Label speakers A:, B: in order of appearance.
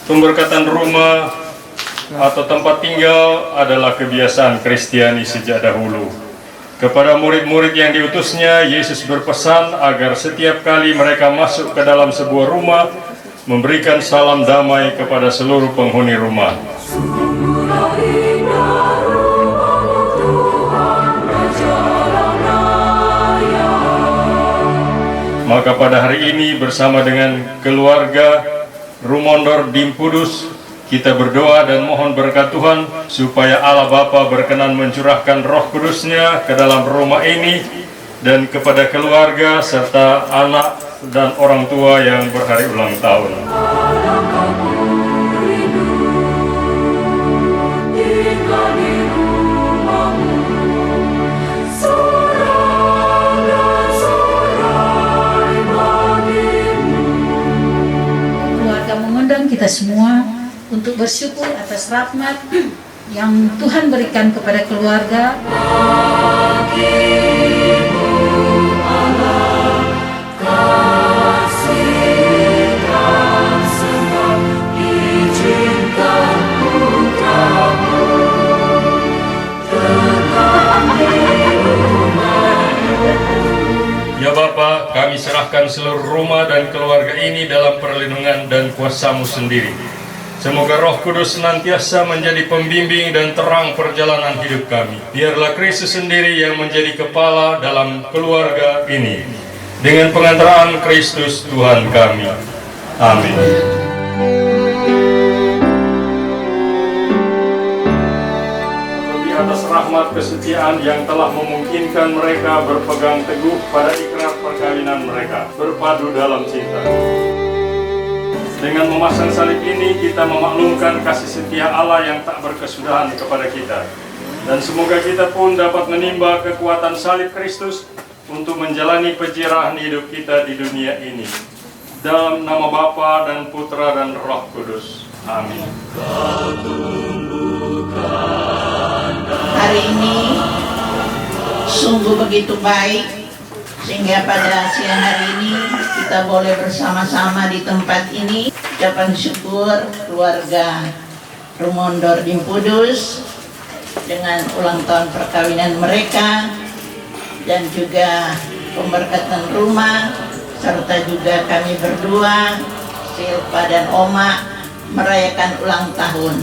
A: Pemberkatan rumah atau tempat tinggal adalah kebiasaan Kristiani sejak dahulu. Kepada murid-murid yang diutusnya, Yesus berpesan agar setiap kali mereka masuk ke dalam sebuah rumah, memberikan salam damai kepada seluruh penghuni rumah. Maka pada hari ini bersama dengan keluarga Rumondor Dimpudus, kita berdoa dan mohon berkat Tuhan supaya Allah Bapa berkenan mencurahkan Roh Kudus-Nya ke dalam rumah ini dan kepada keluarga serta anak dan orang tua yang berhari ulang tahun.
B: Mengundang kita semua untuk bersyukur atas rahmat yang Tuhan berikan kepada keluarga.
A: Ya Bapa, kami serahkan seluruh rumah dan keluarga ini dalam perlindungan dan kuasa-Mu sendiri. Semoga Roh Kudus senantiasa menjadi pembimbing dan terang perjalanan hidup kami. Biarlah Kristus sendiri yang menjadi kepala dalam keluarga ini. Dengan pengantaraan Kristus Tuhan kami. Amin. Atas rahmat kesetiaan yang telah memungkinkan mereka berpegang teguh pada ikrar perkawinan mereka, berpadu dalam cinta. Dengan memasang salib ini, kita memaklumkan kasih setia Allah yang tak berkesudahan kepada kita. Dan semoga kita pun dapat menimba kekuatan salib Kristus untuk menjalani pencerahan hidup kita di dunia ini. Dalam nama Bapa dan Putra dan Roh Kudus. Amin.
C: Hari ini sungguh begitu baik sehingga pada siang hari ini kita boleh bersama-sama di tempat ini ucapan syukur keluarga Rumondor Dimpudus dengan ulang tahun perkawinan mereka dan juga pemberkatan rumah serta juga kami berdua Silpa dan Oma merayakan ulang tahun.